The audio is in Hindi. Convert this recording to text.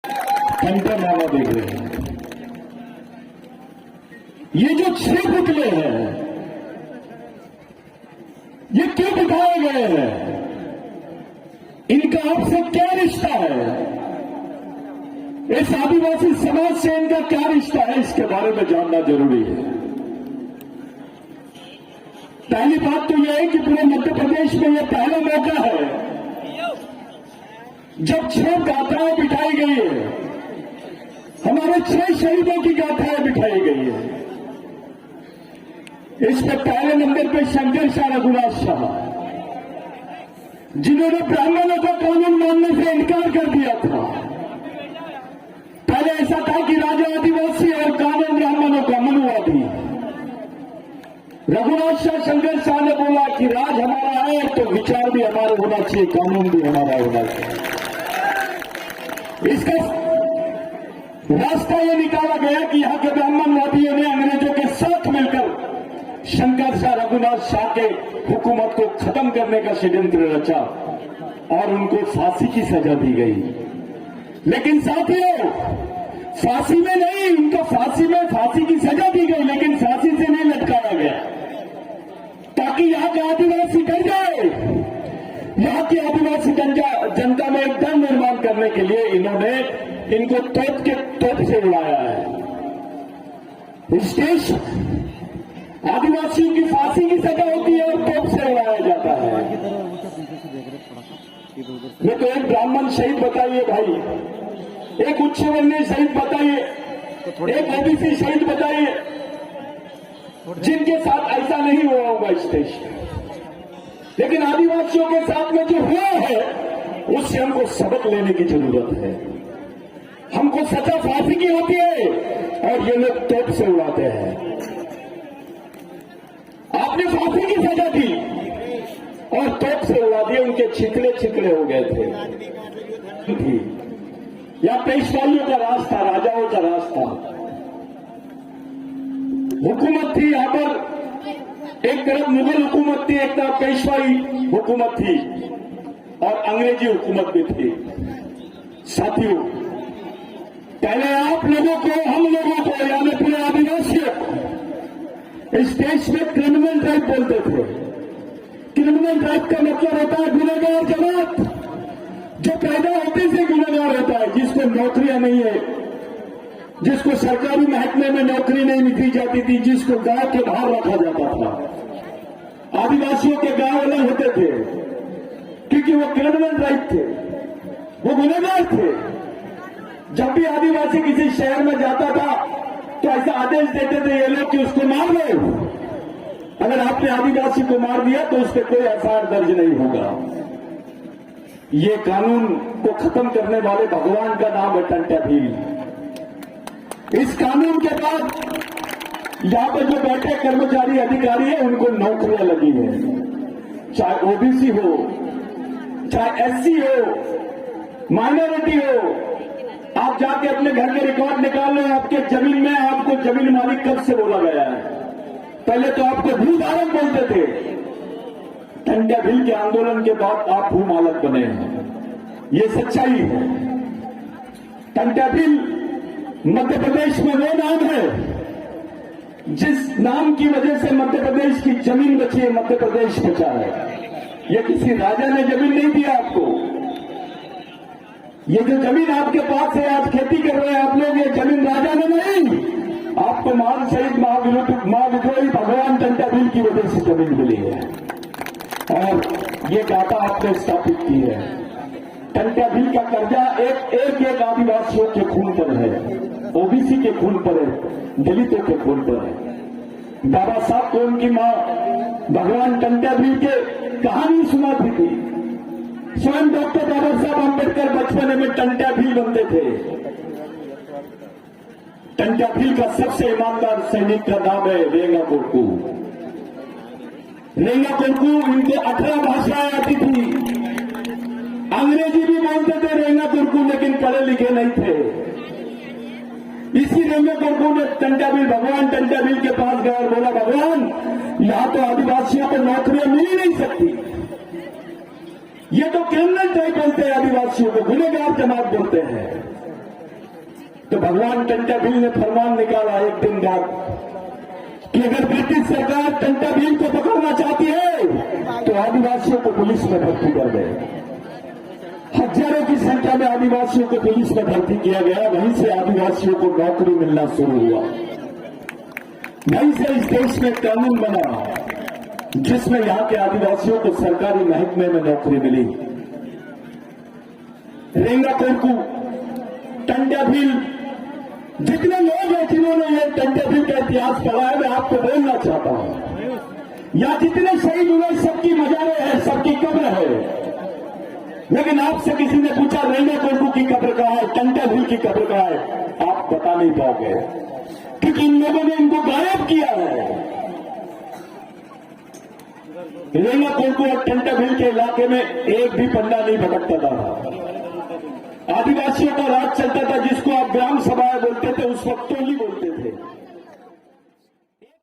घंटा नामा देख रहे हैं। ये जो 6 पुतले हैं ये क्यों बिठाए गए हैं? इनका आपसे क्या रिश्ता है? इस आदिवासी समाज से इनका क्या रिश्ता है, इसके बारे में जानना जरूरी है। पहली बात तो यह है कि पूरे मध्य प्रदेश में यह पहला मौका है जब 6 गाथाएं बिठाई गई है, हमारे 6 शहीदों की गाथाएं बिठाई गई है। इस पर पहले नंबर पर शंकर शाह रघुनाथ शाह, जिन्होंने ब्राह्मणों को कानून मानने से इनकार कर दिया था। पहले ऐसा था कि राजा आदिवासी और कानून ब्राह्मणों का मनुवादी। रघुनाथ शाह शंकर शाह ने बोला कि राज हमारा है तो विचार भी हमारा होना चाहिए, कानून भी हमारा होना चाहिए। इसका रास्ता यह निकाला गया कि यहां के ब्राह्मणवादियों ने अंग्रेजों के साथ मिलकर शंकर शाह रघुनाथ शाह के हुकूमत को खत्म करने का षड्यंत्र रचा और उनको फांसी की सजा दी गई। लेकिन साथियों, फांसी में नहीं, उनको फांसी की सजा दी गई, लेकिन फांसी से नहीं लटकाया गया ताकि यहां का आदिवासी डर जाए। यहां की आदिवासी जनता में एक डर निर्माण करने के लिए इन्होंने इनको तोप से उड़ाया है। इस देश आदिवासियों की फांसी की सजा होती है और तोप से उड़ाया जाता है। मैं तो एक ब्राह्मण शहीद बताइए भाई, एक उच्च वर्णीय शहीद बताइए, एक ओबीसी शहीद बताइए जिनके साथ ऐसा नहीं हुआ होगा इस देश में। लेकिन आदिवासियों के साथ में जो हुआ है उससे हमको सबक लेने की जरूरत है। हमको सजा फांसी की होती है और ये लोग तोप से उड़ाते हैं। आपने फांसी की सजा दी और तोप से उड़ा दिए, उनके छिकले छिकले हो गए थे। या पेशवाइयों का रास्ता, राजाओं का रास्ता, हुकूमत थी यहां पर। एक तरफ मुगल हुकूमत थी, एक तरफ पेशवाई हुकूमत थी और अंग्रेजी हुकूमत भी थी। साथियों, पहले आप लोगों को, हम लोगों को, यानी पूरे आदिवासियों को इस देश में क्रिमिनल ड्राइव बोलते थे। क्रिमिनल ड्राइव का मतलब होता है गुनहगार जमात, जो पैदा होते से गुनहगार होता है, जिसको नौकरियां नहीं है, जिसको सरकारी महकमे में नौकरी नहीं मिली जाती थी, जिसको गांव के बाहर रखा जाता था। आदिवासियों के गांव अलग होते थे क्योंकि वो क्रिमिनल ड्राइव थे, वो गुनहगार थे। जब भी आदिवासी किसी शहर में जाता था तो ऐसा आदेश देते थे ये लोग कि उसको मार दो। अगर आपने आदिवासी को मार दिया तो उस पर कोई एफआईआर दर्ज नहीं होगा। ये कानून को खत्म करने वाले भगवान का नाम है टंट्या भील। इस कानून के बाद यहां पर जो बैठे कर्मचारी अधिकारी हैं उनको नौकरियां लगी हैं, चाहे ओबीसी हो, चाहे एससी हो, माइनॉरिटी हो। आप जाके अपने घर के रिकॉर्ड निकाल लो, आपके जमीन में आपको जमीन मालिक कब से बोला गया है? पहले तो आपको भूधारक बोलते थे। टंट्या भील के आंदोलन के बाद आप भूमालक बने हैं, ये सच्चाई है। टंट्या भील मध्य प्रदेश में वो नाम है जिस नाम की वजह से मध्य प्रदेश की जमीन बची है, मध्य प्रदेश बचा है। ये किसी राजा ने जमीन नहीं दिया आपको। ये जो जमीन आपके पास है, आज खेती कर रहे हैं आप लोग, ये जमीन राजा ने नहीं, आपको महान शहीद महाविद्रोही भगवान टंट्या भील की वजह से जमीन मिली है और ये गाथा आपने स्थापित की है। टंट्या भील का कर्जा एक आदिवासियों के खून पर है, ओबीसी के खून पर है, दलितों के खून पर है। बाबा साहब को उनकी मां भगवान टंट्या भील के कहानी सुनाती थी। स्वयं डॉक्टर बाबा साहब अम्बेडकर बचपन में टंट्या भील बनते थे। टंट्या भील का सबसे ईमानदार सैनिक का नाम है रेंगा कोरकू। रेंगा कोरकू, इनको 18 भाषाएं आती थी, अंग्रेजी भी बोलते थे रेंगा कोरकू, लेकिन पढ़े लिखे नहीं थे। इसी रेंगा कोरकू ने भगवान टंट्या भील के पास गया और बोला, भगवान यहां तो आदिवासियों को नौकरियां मिल ही नहीं सकती, ये तो क्रिमिनल टाइप बोलते हैं, आदिवासियों को गुनहगार जमात बोलते हैं। तो भगवान टंटाभील ने फरमान निकाला एक दिन बाद कि अगर ब्रिटिश सरकार टंटाभील को पकड़ना चाहती है तो आदिवासियों को पुलिस में भर्ती कर दे। हजारों की संख्या में आदिवासियों को पुलिस में भर्ती किया गया। वहीं से आदिवासियों को नौकरी मिलना शुरू हुआ। वहीं से इस देश में कानून बना जिसमें यहां के आदिवासियों को सरकारी महकमे में नौकरी मिली। रेंगा कोरकू, टंटाभील, जितने लोग हैं जिन्होंने ये टंटाभील का इतिहास पढ़ा है, मैं आपको बोलना चाहता हूं, या जितने शहीद हुए सबकी मजारें हैं, सबकी कब्र है, लेकिन आपसे किसी ने पूछा रेंगा कोरकू की कब्र कहां है, टंटाभील की कब्र कहां है, आप बता नहीं पाओगे क्योंकि इन लोगों ने इनको गायब किया है। रेंगा कोरकू और टंटाभील के इलाके में एक भी पन्ना नहीं भटकता था। आदिवासियों का राज चलता था, जिसको आप ग्राम सभाएं बोलते थे, उस वक्त टोली बोलते